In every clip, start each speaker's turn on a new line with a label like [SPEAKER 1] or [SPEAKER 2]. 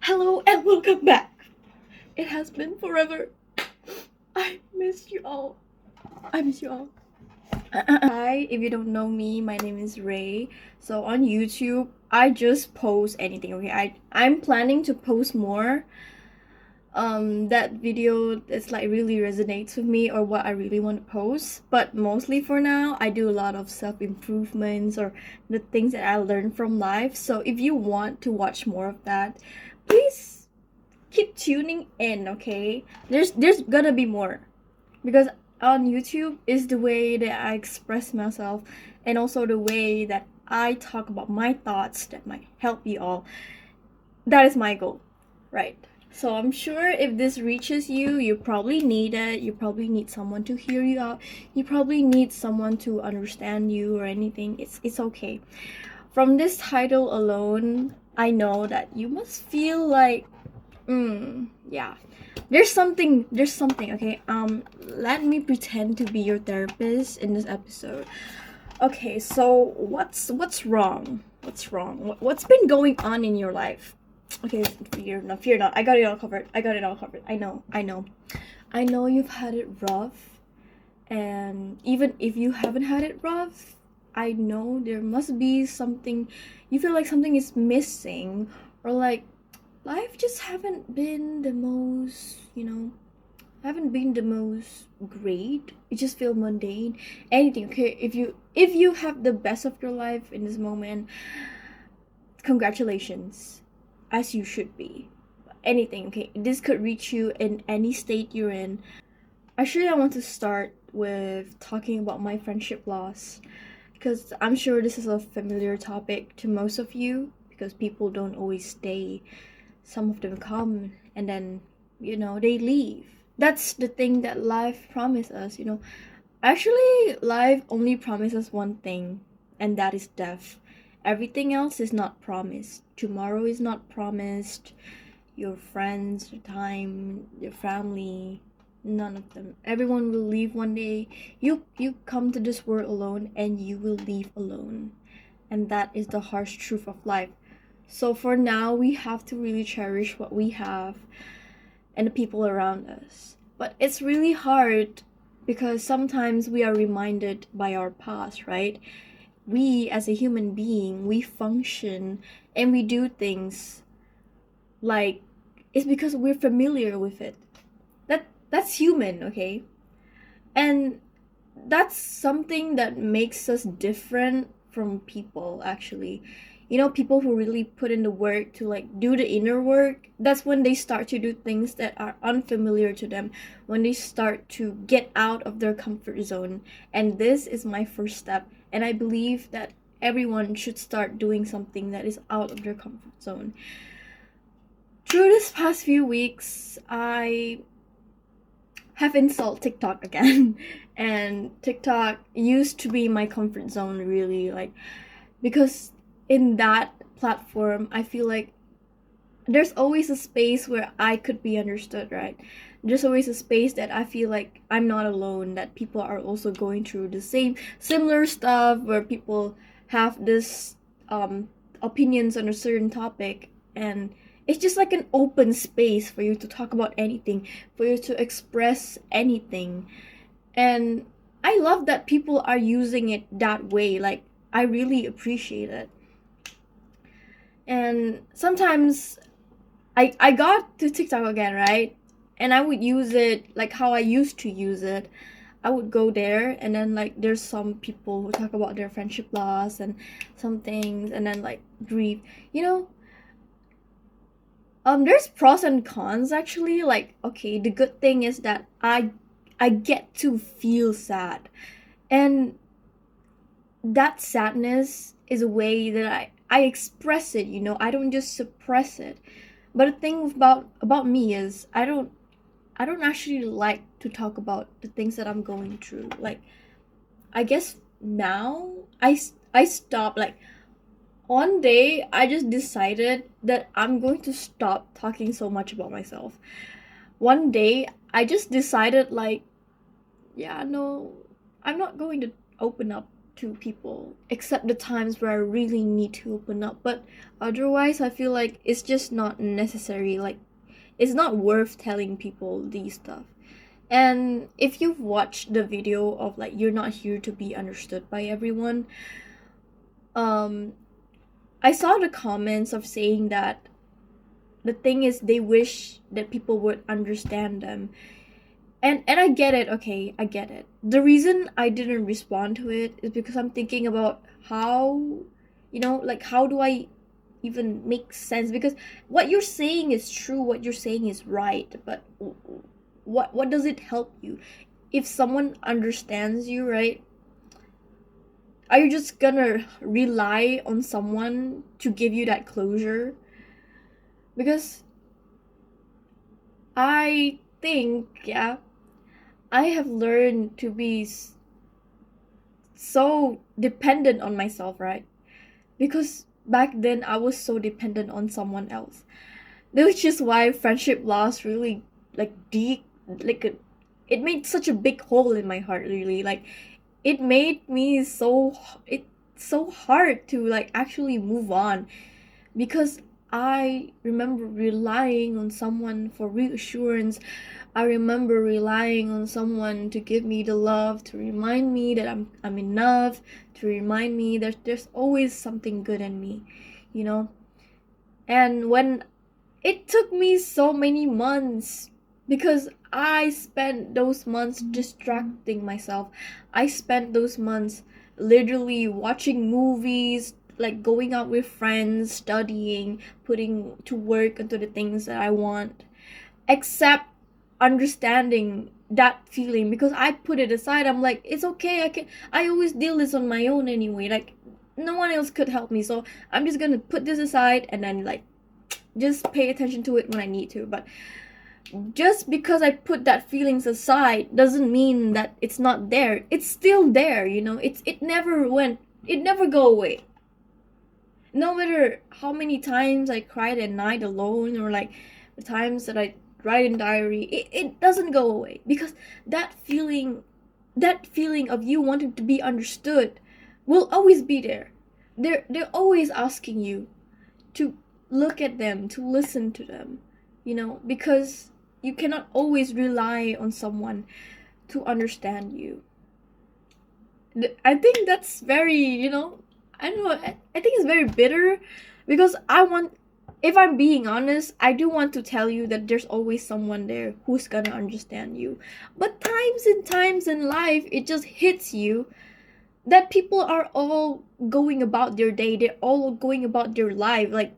[SPEAKER 1] Hello and welcome back. It has been forever. I miss you all. I miss you all. Hi, if you don't know me, my name is Ray. So on YouTube, I just post anything, okay? I'm planning to post more that video that's like really resonates with me or what I really want to post. But mostly for now, I do a lot of self-improvements or the things that I learned from life. So if you want to watch more of that, please keep tuning in, okay? There's gonna be more because on YouTube is the way that I express myself and also the way that I talk about my thoughts that might help you all. That is my goal, right? So I'm sure if this reaches you, you probably need it. You probably need someone to hear you out. You probably need someone to understand you or anything. It's okay. From this title alone, I know that you must feel like yeah. There's something, okay? Let me pretend to be your therapist in this episode. Okay, so what's wrong? What's wrong? What's been going on in your life? Okay, fear not. I got it all covered. I got it all covered. I know you've had it rough, and even if you haven't had it rough, I know there must be something you feel like something is missing, or like life just haven't been the most, haven't been the most great. It just feel mundane. Anything, okay? If you have the best of your life in this moment, congratulations, as you should be. Anything, okay? This could reach you in any state you're in. Actually, I want to start with talking about my friendship loss because I'm sure this is a familiar topic to most of you because people don't always stay. Some of them come and then, they leave. That's the thing that life promises us. Actually, life only promises one thing, and that is death. Everything else is not promised. Tomorrow is not promised. Your friends, your time, your family, none of them. Everyone will leave one day. You come to this world alone and you will leave alone. And that is the harsh truth of life. So for now, we have to really cherish what we have and the people around us. But it's really hard because sometimes we are reminded by our past, right? We as a human being, we function and we do things like it's because we're familiar with it. That's human, okay? And that's something that makes us different from people actually. People who really put in the work to like do the inner work, that's when they start to do things that are unfamiliar to them, when they start to get out of their comfort zone. And this is my first step, and I believe that everyone should start doing something that is out of their comfort zone. Through this past few weeks, I have installed TikTok again. And TikTok used to be my comfort zone, really, like, because in that platform, I feel like there's always a space where I could be understood, right? There's always a space that I feel like I'm not alone, that people are also going through the same similar stuff, where people have this opinions on a certain topic, and it's just like an open space for you to talk about anything, for you to express anything. And I love that people are using it that way. Like, I really appreciate it. And sometimes I got to TikTok again, right? And I would use it like how I used to use it. I would go there, and then like there's some people who talk about their friendship loss and some things, and then like grief. There's pros and cons actually. Like, okay, the good thing is that I get to feel sad, and that sadness is a way that I express it. I don't just suppress it. But the thing about me is I don't actually like to talk about the things that I'm going through. Like, I guess now I stop. Like, one day I just decided that I'm going to stop talking so much about myself. One day I just decided, like, yeah, no, I'm not going to open up to people except the times where I really need to open up. But otherwise, I feel like it's just not necessary. Like, it's not worth telling people these stuff. And if you've watched the video of like you're not here to be understood by everyone, um I saw the comments of saying that the thing is they wish that people would understand them. And I get it, okay, I get it. The reason I didn't respond to it is because I'm thinking about how, like how do I even make sense, because what you're saying is true, what you're saying is right, but what does it help you if someone understands you, right? Are you just gonna rely on someone to give you that closure? Because I think, yeah, I have learned to be so dependent on myself, right? Because back then I was so dependent on someone else. Which is why friendship loss really like deep, it made such a big hole in my heart, really. Like, it made me it's so hard to like actually move on, because I remember relying on someone for reassurance. I remember relying on someone to give me the love, to remind me that I'm enough, to remind me that there's always something good in me, you know? And when it took me so many months, because I spent those months distracting myself. I spent those months literally watching movies, like going out with friends, studying, putting to work into the things that I want, except understanding that feeling, because I put it aside. I'm like, it's okay, I always deal this on my own anyway. Like, no one else could help me, so I'm just gonna put this aside and then like just pay attention to it when I need to. But just because I put that feelings aside doesn't mean that it's not there. It's still there, it never went, it never go away. No matter how many times I cried at night alone, or like the times that I write in diary, it doesn't go away, because that feeling of you wanting to be understood will always be there. They're always asking you to look at them, to listen to them, because you cannot always rely on someone to understand you. I think that's very, I don't know, I think it's very bitter, because if I'm being honest, I do want to tell you that there's always someone there who's gonna understand you. But times and times in life, it just hits you that people are all going about their day, they're all going about their life. Like,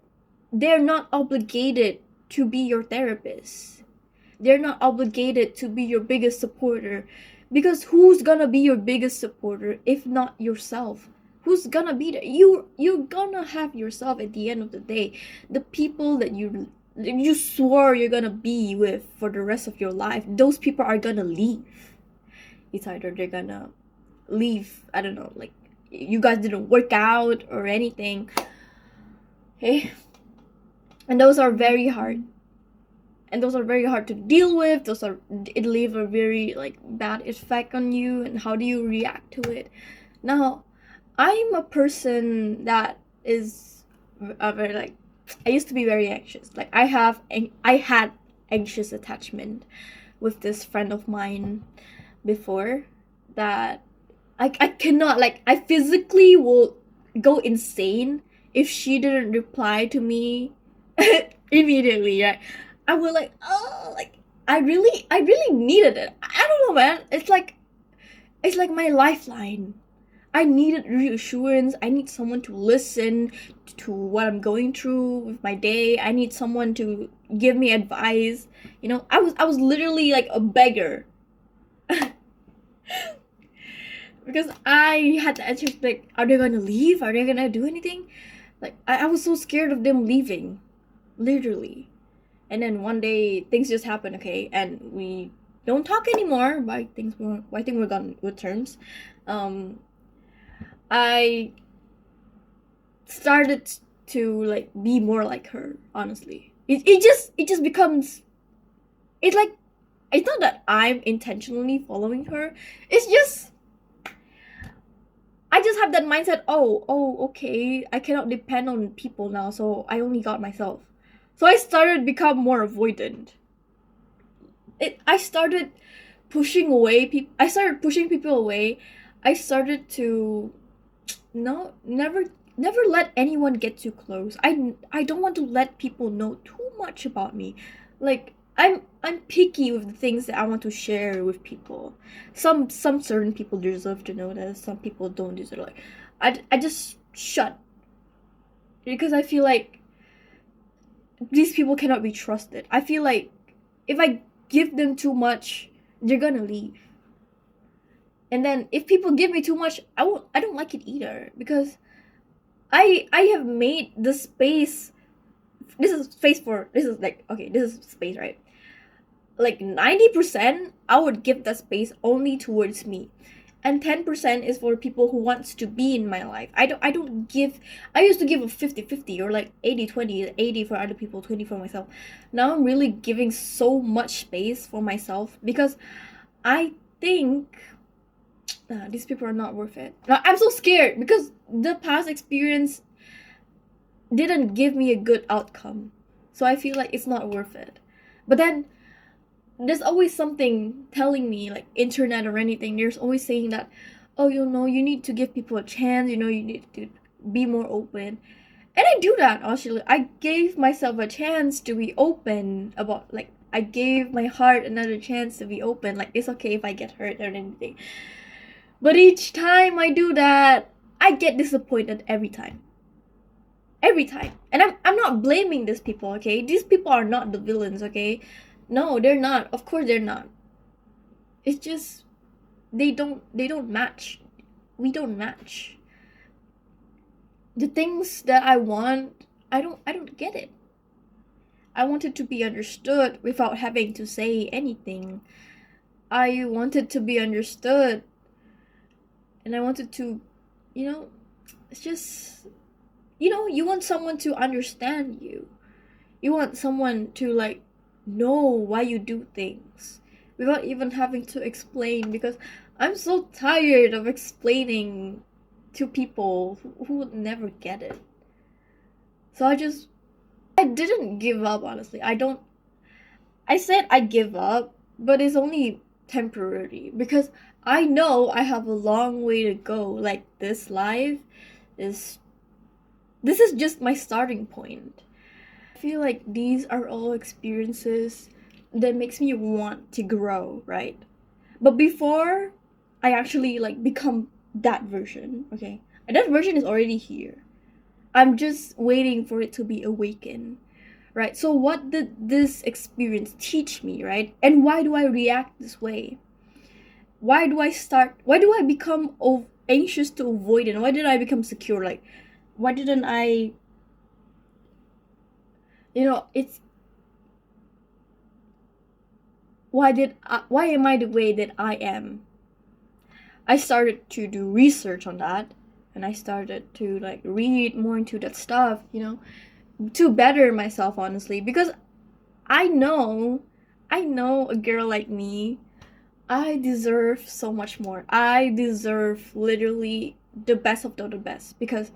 [SPEAKER 1] they're not obligated to be your therapist. They're not obligated to be your biggest supporter. Because who's gonna be your biggest supporter if not yourself? Who's gonna be there? You're gonna have yourself at the end of the day. The people that you swore you're gonna be with for the rest of your life, those people are gonna leave. It's either they're gonna leave, I don't know, like you guys didn't work out or anything. Okay? And those are very hard. And those are very hard to deal with. It leave a very like bad effect on you, and how do you react to it? Now, I'm a person that is very like, I used to be very anxious. Like, I had anxious attachment with this friend of mine before, that I cannot, like, I physically will go insane if she didn't reply to me immediately, right? I will like, oh, like, I really needed it. I don't know, man. It's like my lifeline. I needed reassurance. I need someone to listen to what I'm going through with my day. I need someone to give me advice. I was literally like a beggar. Because I had to answer, like, are they gonna leave? Are they gonna do anything? Like, I was so scared of them leaving. Literally. And then one day things just happen, okay, and we don't talk anymore. I think we're on good terms. I started to like be more like her, honestly. It just becomes, it's like, it's not that I'm intentionally following her. It's just I just have that mindset, okay, I cannot depend on people now, so I only got myself. So I started become more avoidant. I started pushing away people. I started pushing people away. I started to no never let anyone get too close. I don't want to let people know too much about me. Like I'm picky with the things that I want to share with people. Some certain people deserve to know this. Some people don't deserve. Like I just shut because I feel like these people cannot be trusted. I feel like if I give them too much, they're gonna leave. And then if people give me too much, I don't like it either because I have made the space. This is space for this is like okay, this is space, right? Like 90% I would give that space only towards me. And 10% is for people who wants to be in my life. I don't give. I used to give a 50-50 or like 80-20, 80 for other people, 20 for myself. Now I'm really giving so much space for myself because I think these people are not worth it. Now, I'm so scared because the past experience didn't give me a good outcome. So I feel like it's not worth it. But then there's always something telling me, like internet or anything, there's always saying that, oh, you know, you need to give people a chance, you know, you need to be more open. And I do that, actually. I gave myself a chance to be open about, like, I gave my heart another chance to be open. Like, it's okay if I get hurt or anything. But each time I do that, I get disappointed every time. Every time. And I'm not blaming these people, okay? These people are not the villains, okay? No, they're not. Of course they're not. It's just they don't match. We don't match. The things that I want, I don't get it. I wanted to be understood without having to say anything. I wanted to be understood and I wanted to, you know, it's just, you know, you want someone to understand you. You want someone to, like, know why you do things without even having to explain, because I'm so tired of explaining to people who would never get it. So I didn't give up, honestly. I said I give up, but it's only temporary because I know I have a long way to go. Like, is this is just my starting point. I feel like these are all experiences that makes me want to grow, right? But before I actually like become that version, okay? And that version is already here. I'm just waiting for it to be awakened, right? So what did this experience teach me, right? And why do I react this way? Why do I become anxious to avoid it? Why did I become secure? Like, why didn't I, it's why am I the way that I am? I started to do research on that, and I started to like read more into that stuff, to better myself, honestly, because I know a girl like me, I deserve so much more. I deserve literally the best of the best, because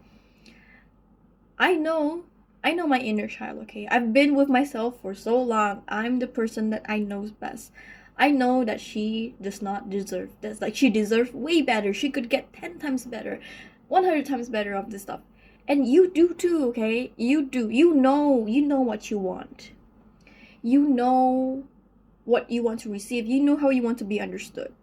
[SPEAKER 1] I know my inner child, okay? I've been with myself for so long. I'm the person that I knows best. I know that she does not deserve this. Like, she deserves way better. She could get 10 times better, 100 times better of this stuff. And you do too, okay? You do. You know what you want. You know what you want to receive. You know how you want to be understood.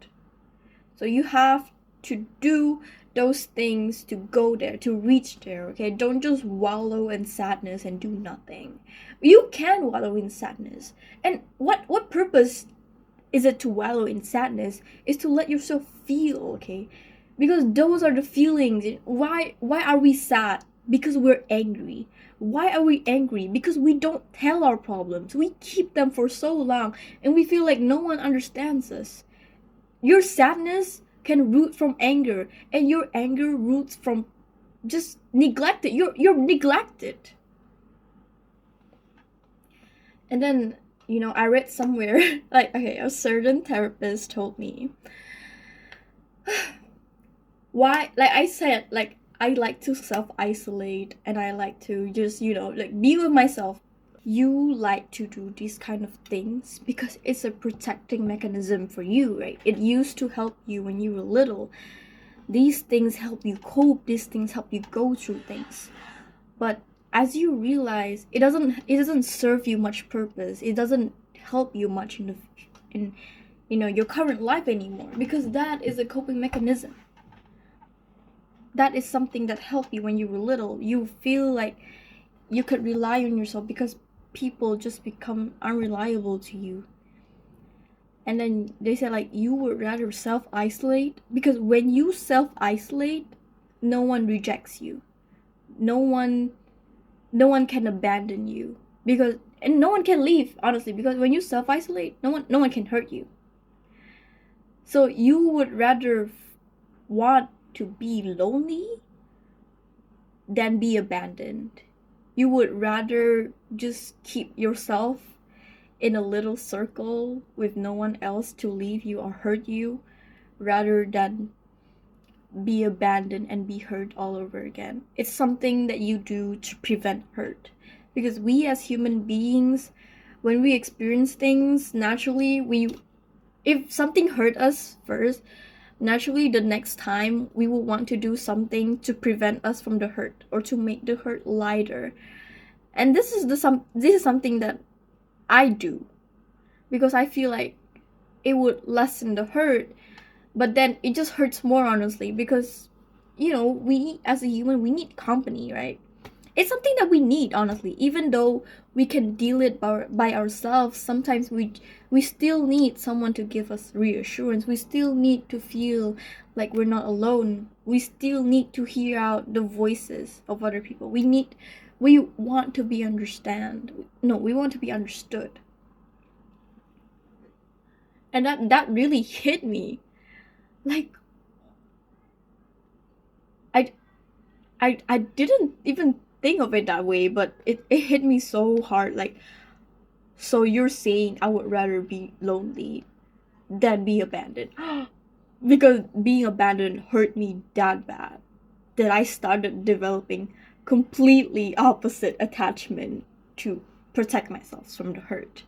[SPEAKER 1] So you have to do those things to go there, to reach there, okay? Don't just wallow in sadness and do nothing. You can wallow in sadness. And what purpose is it to wallow in sadness? Is to let yourself feel, okay? Because those are the feelings. Why are we sad? Because we're angry. Why are we angry? Because we don't tell our problems. We keep them for so long and we feel like no one understands us. Your sadness can root from anger, and your anger roots from just neglected. You're neglected. And then, I read somewhere, like, okay, a certain therapist told me, Why, like I said, like I like to self-isolate, and I like to just, like be with myself. You like to do these kind of things because it's a protecting mechanism for you, right? It used to help you when you were little. These things help you cope, these things help you go through things. But as you realize, it doesn't serve you much purpose. It doesn't help you much in your current life anymore, because that is a coping mechanism. That is something that helped you when you were little. You feel like you could rely on yourself because people just become unreliable to you. And then they say like you would rather self-isolate, because when you self-isolate, no one rejects you. No one can abandon you, because and no one can leave, honestly, because when you self-isolate, no one can hurt you. So you would rather want to be lonely than be abandoned. You would rather just keep yourself in a little circle with no one else to leave you or hurt you, rather than be abandoned and be hurt all over again. It's something that you do to prevent hurt. Because we as human beings, when we experience things, naturally if something hurt us first, naturally the next time we will want to do something to prevent us from the hurt or to make the hurt lighter. And this is something that I do, because I feel like it would lessen the hurt, but then it just hurts more, honestly, because we as a human, we need company, right? It's something that we need, honestly. Even though we can deal it by ourselves, sometimes we still need someone to give us reassurance. We still need to feel like we're not alone. We still need to hear out the voices of other people. We want to be we want to be understood. And that really hit me. Like, I I didn't even think of it that way, but it hit me so hard. Like, so you're saying I would rather be lonely than be abandoned? Because being abandoned hurt me that bad that I started developing completely opposite attachment to protect myself from the hurt.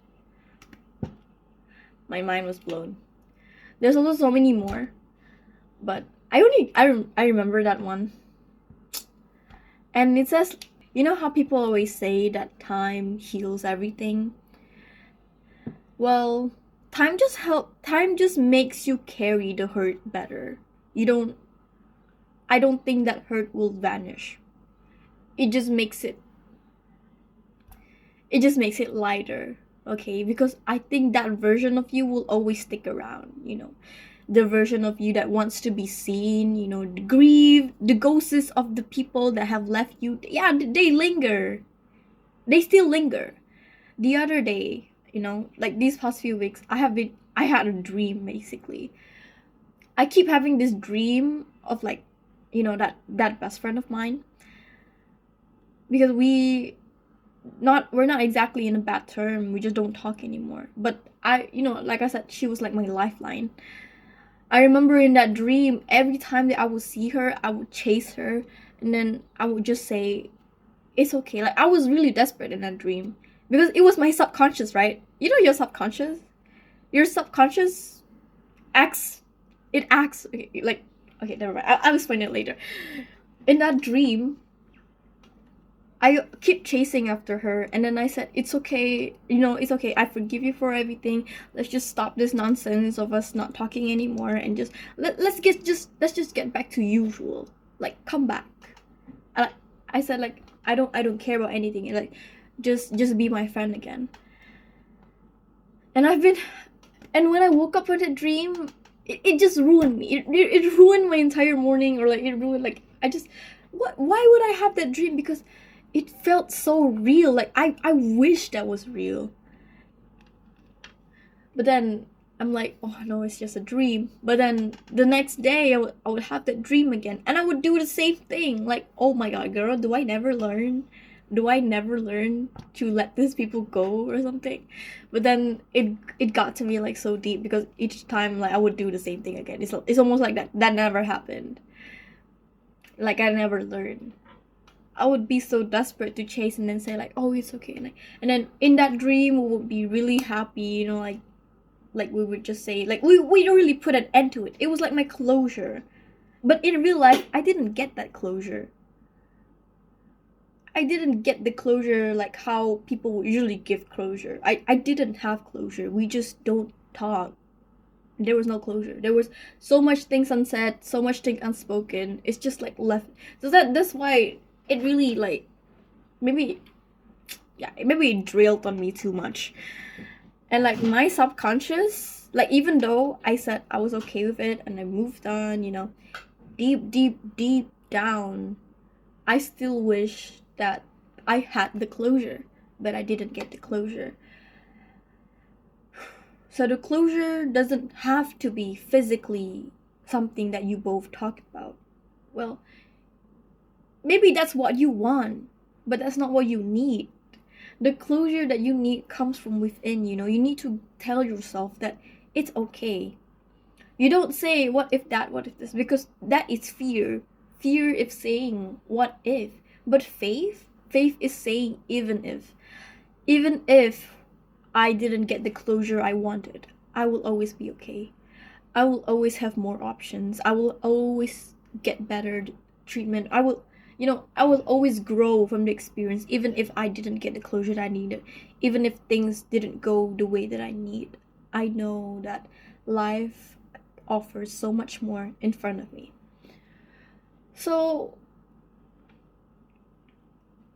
[SPEAKER 1] My mind was blown. There's also so many more, but I remember that one. And it says, you know how people always say that time heals everything? Well, time just makes you carry the hurt better. You don't I don't think that hurt will vanish. It just makes it lighter, okay? Because I think that version of you will always stick around, the version of you that wants to be seen, the grief, the ghosts of the people that have left you. Yeah, they linger. They still linger. The other day, like these past few weeks, I had a dream, basically. I keep having this dream of, like, that best friend of mine, because we're not exactly in a bad term. We just don't talk anymore. But like I said, she was like my lifeline. I remember in that dream, every time that I would see her, I would chase her, and then I would just say, it's okay. Like, I was really desperate in that dream, because it was my subconscious, right? Your subconscious? Your subconscious acts, okay, like, okay, never mind. I'll explain it later. In that dream, I keep chasing after her, and then I said, it's okay, it's okay. I forgive you for everything. Let's just stop this nonsense of us not talking anymore, and just let's just get back to usual. Like, come back. I said, like, I don't care about anything. Like, just be my friend again. And when I woke up from that dream, it just ruined me. It ruined my entire morning, or like it ruined, like, why would I have that dream? Because it felt so real. Like, I wish that was real. But then I'm like, oh no, it's just a dream. But then the next day I would have that dream again, and I would do the same thing. Like, oh my god, girl, do I never learn? Do I never learn to let these people go or something? But then it got to me, like, so deep, because each time, like, I would do the same thing again. It's almost like that never happened. like I never learned. I would be so desperate to chase and then say like, oh, it's okay, and then in that dream we would be really happy, you know, like we would just say like we don't really put an end to it. It was like my closure, but in real life I didn't get that closure. I didn't get the closure like how people would usually give closure. I didn't have closure. We just don't talk. There was no closure. There was so much things unsaid, so much thing unspoken. It's just like left. So that's why it really like maybe maybe it drilled on me too much. And like my subconscious, like even though I said I was okay with it and I moved on, you know, deep down, I still wish that I had the closure, but I didn't get the closure. So the closure doesn't have to be physically something that you both talk about. Well, maybe that's what you want, but that's not what you need. The closure that you need comes from within, you know. You need to tell yourself that it's okay. You don't say what if that, what if this, because that is fear. Fear is saying what if. But faith is saying even if I didn't get the closure I wanted, I will always be okay. I will always have more options. I will always get better treatment. I will always grow from the experience, even if I didn't get the closure that I needed, even if things didn't go the way that I need. I know that life offers so much more in front of me. So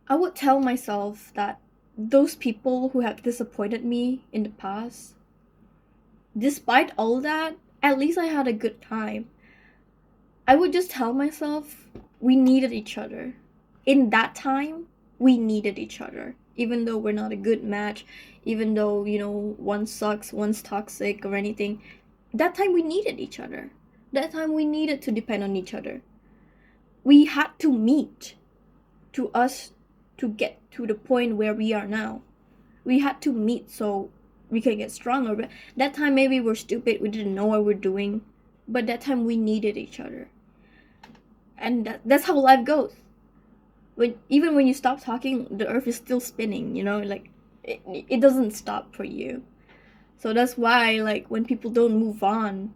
[SPEAKER 1] I would tell myself that those people who have disappointed me in the past, despite all that, at least I had a good time. I would just tell myself we needed each other. In that time, we needed each other. Even though we're not a good match, even though, you know, one sucks, one's toxic or anything, that time we needed each other. That time we needed to depend on each other. We had to meet to us to get to the point where we are now. We had to meet so we can get stronger. But that time maybe we're stupid, we didn't know what we're doing. But that time we needed each other. And that's how life goes. Even when you stop talking, the earth is still spinning, you know, like it doesn't stop for you. So that's why like when people don't move on,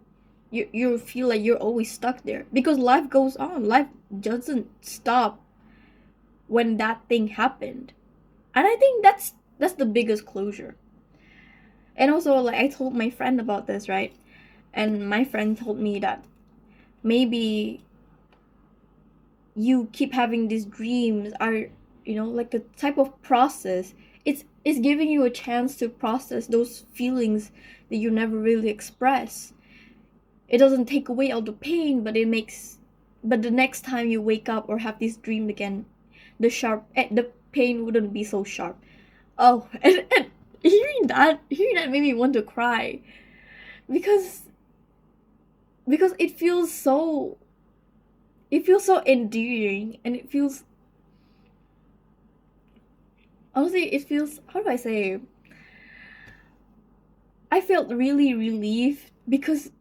[SPEAKER 1] you feel like you're always stuck there, because life goes on. Life doesn't stop when that thing happened. And I think that's the biggest closure. And also, like, I told my friend about this, right? And my friend told me that maybe you keep having these dreams are, you know, like a type of process. It's giving you a chance to process those feelings that you never really express. It doesn't take away all the pain, but the next time you wake up or have this dream again, the pain wouldn't be so sharp. Oh, and hearing that made me want to cry, because it feels so endearing, and it feels, honestly, it feels, how do I say, I felt really relieved, because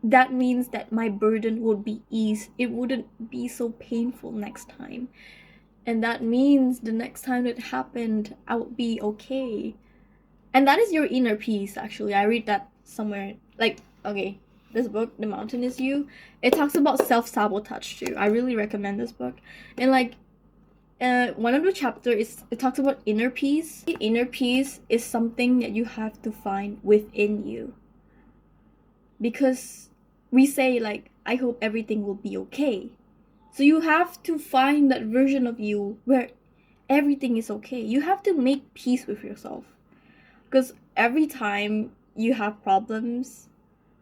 [SPEAKER 1] that means that my burden would be eased. It wouldn't be so painful next time. And that means the next time it happened, I would be okay. And that is your inner peace, actually. I read that somewhere. Like, okay, this book, The Mountain Is You, it talks about self-sabotage too. I really recommend this book. And like, one of the chapters it talks about inner peace. Inner peace is something that you have to find within you. Because we say like, I hope everything will be okay. So you have to find that version of you where everything is okay. You have to make peace with yourself. Because every time you have problems,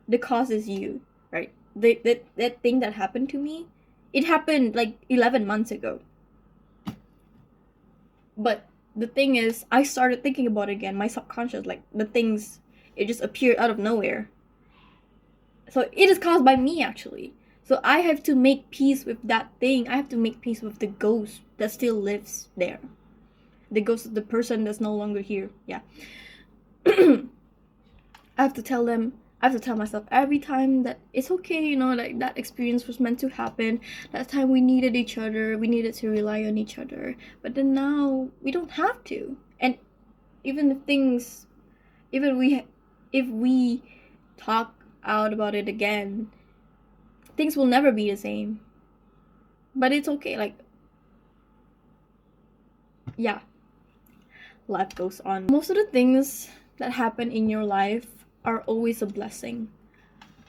[SPEAKER 1] the cause is you, right? That thing that happened to me, it happened like 11 months ago. But the thing is, I started thinking about it again. My subconscious, like the things, it just appeared out of nowhere. So it is caused by me, actually. So I have to make peace with that thing. I have to make peace with the ghost that still lives there. The ghost of the person that's no longer here. Yeah. I have to tell them, I have to tell myself every time that it's okay, you know, like that experience was meant to happen. That time we needed each other, we needed to rely on each other. But then now we don't have to. And even if things, even if we talk out about it again, things will never be the same. But it's okay, like, yeah, life goes on. Most of the things that happen in your life are always a blessing.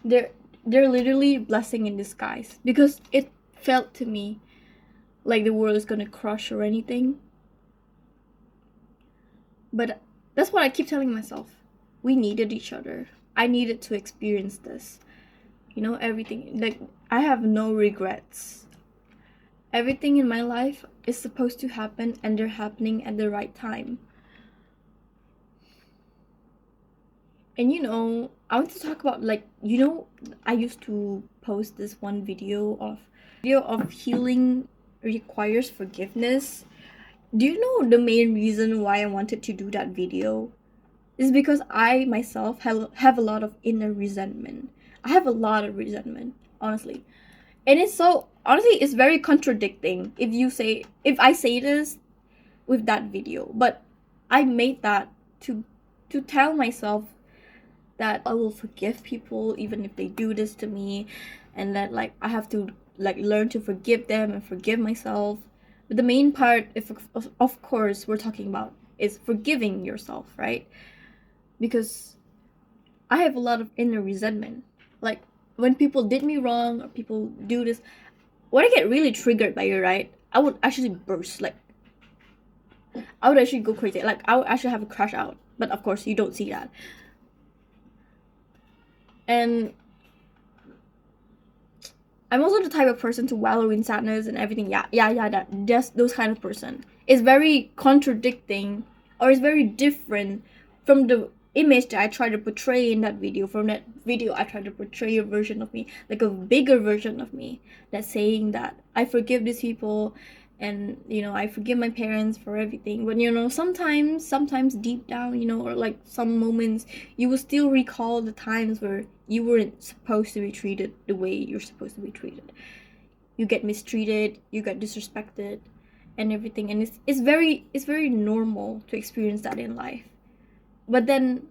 [SPEAKER 1] They're they're literally blessing in disguise, because it felt to me like the world is gonna crush or anything. But that's what I keep telling myself. We needed each other. I needed to experience this. You know, everything. Like, I have no regrets. Everything in my life is supposed to happen, and they're happening at the right time. And you know, I want to talk about, like, you know, I used to post this one video of healing requires forgiveness. Do you know the main reason why I wanted to do that video? Is because I myself have a lot of inner resentment. I have a lot of resentment, honestly. And it's so, honestly, it's very contradicting if I say this with that video. But I made that to tell myself that I will forgive people even if they do this to me, and that, like, I have to, like, learn to forgive them and forgive myself. But the main part, if of course we're talking about, is forgiving yourself, right? Because I have a lot of inner resentment. Like, when people did me wrong or people do this, when I get really triggered by it, right, I would actually burst. Like, I would actually go crazy. Like, I would actually have a crash out. But of course, you don't see that. And I'm also the type of person to wallow in sadness and everything. That just those kind of person. It's very contradicting, or it's very different from the image that I try to portray in that video. From that video, I try to portray a version of me, like a bigger version of me, that's saying that I forgive these people, and you know, I forgive my parents for everything. But you know, sometimes deep down, you know, or like some moments, you will still recall the times where you weren't supposed to be treated the way you're supposed to be treated. You get mistreated, you get disrespected, and everything. And it's very normal to experience that in life. But then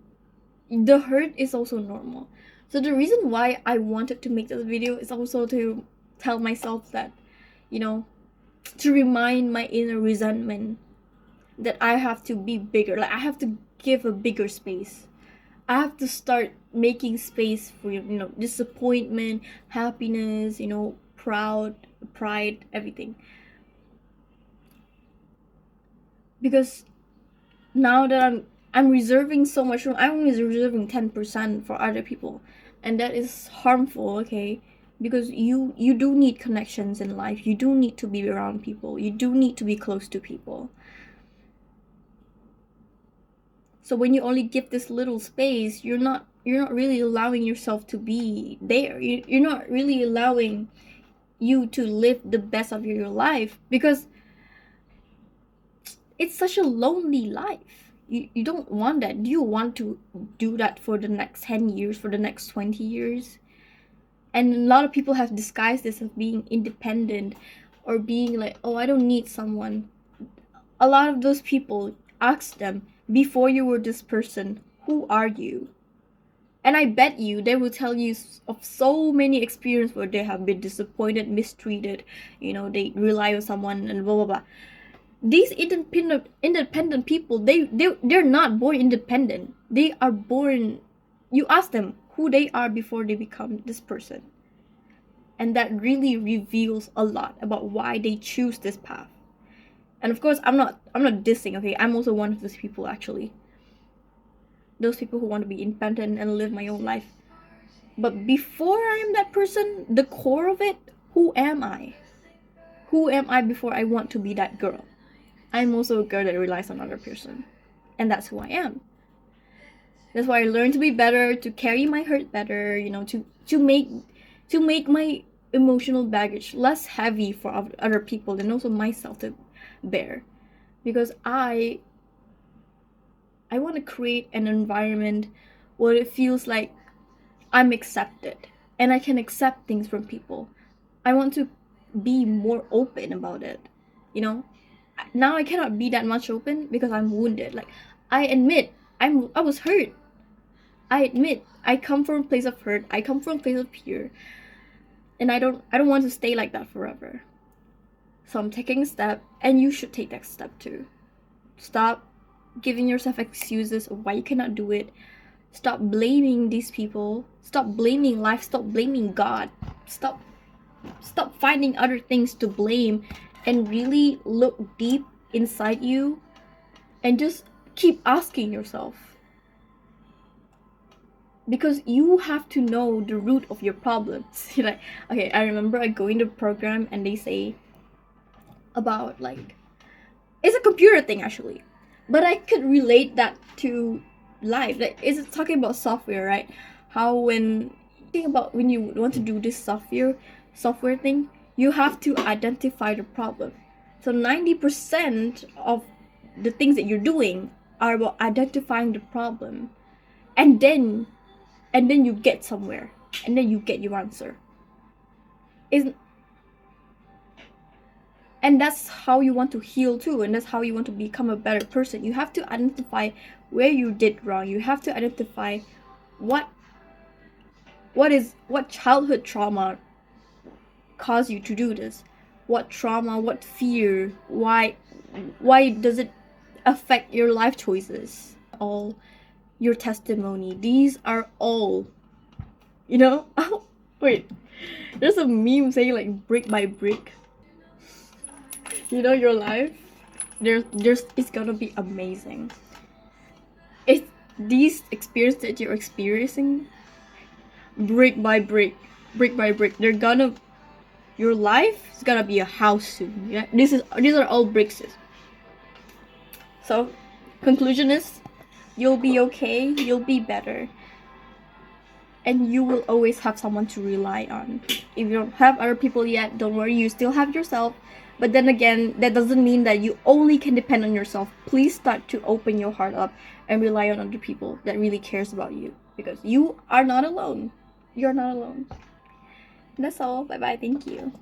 [SPEAKER 1] the hurt is also normal. So the reason why I wanted to make this video is also to tell myself that, you know, to remind my inner resentment that I have to be bigger. Like, I have to give a bigger space. I have to start making space for, you know, disappointment, happiness, you know, pride, everything. Because now that I'm reserving so much room, I'm only reserving 10% for other people, and that is harmful, okay? Because you do need connections in life. You do need to be around people. You do need to be close to people. So when you only give this little space, you're not really allowing yourself to be there. You're not really allowing you to live the best of your life, because it's such a lonely life. You don't want that. Do you want to do that for the next 10 years, for the next 20 years? And a lot of people have disguised this as being independent, or being like, oh, I don't need someone. A lot of those people, ask them, before you were this person, who are you? And I bet you they will tell you of so many experiences where they have been disappointed, mistreated, you know, they rely on someone and blah blah blah. These independent people, they're not born independent. They are born, you ask them who they are before they become this person. And that really reveals a lot about why they choose this path. And of course, I'm not dissing, okay? I'm also one of those people, actually. Those people who want to be independent and live my own life. But before I am that person, the core of it, who am I? Who am I before I want to be that girl? I'm also a girl that relies on another person. And that's who I am. That's why I learned to be better, to carry my hurt better, you know, to make my emotional baggage less heavy for other people, and also myself to bear. Because I want to create an environment where it feels like I'm accepted and I can accept things from people. I want to be more open about it, you know? Now I cannot be that much open because I'm wounded. Like, I admit I was hurt. I admit I come from a place of hurt. I come from a place of fear. And I don't want to stay like that forever. So I'm taking a step, and you should take that step too. Stop giving yourself excuses of why you cannot do it. Stop blaming these people. Stop blaming life. Stop blaming God. Stop finding other things to blame, and really look deep inside you and just keep asking yourself. Because you have to know the root of your problems. Like, okay, I remember I go into program and they say about, like, it's a computer thing actually, but I could relate that to life. Like, it's talking about software, right? How when you want to do this software thing, you have to identify the problem. So 90% of the things that you're doing are about identifying the problem, and then you get somewhere, and then you get your answer. And that's how you want to heal too, and that's how you want to become a better person. You have to identify where you did wrong. You have to identify what childhood trauma caused you to do this. What trauma, what fear, why does it affect your life choices? All your testimony. These are all, oh, wait, there's a meme saying like brick by brick. Your life, it's gonna be amazing. It's these experiences that you're experiencing, brick by brick, your life is gonna be a house soon. Yeah, these are all bricks. So, conclusion is, you'll be okay, you'll be better, and you will always have someone to rely on. If you don't have other people yet, don't worry, you still have yourself. But then again, that doesn't mean that you only can depend on yourself. Please start to open your heart up and rely on other people that really cares about you, because you are not alone. You're not alone. That's all. Bye bye. Thank you.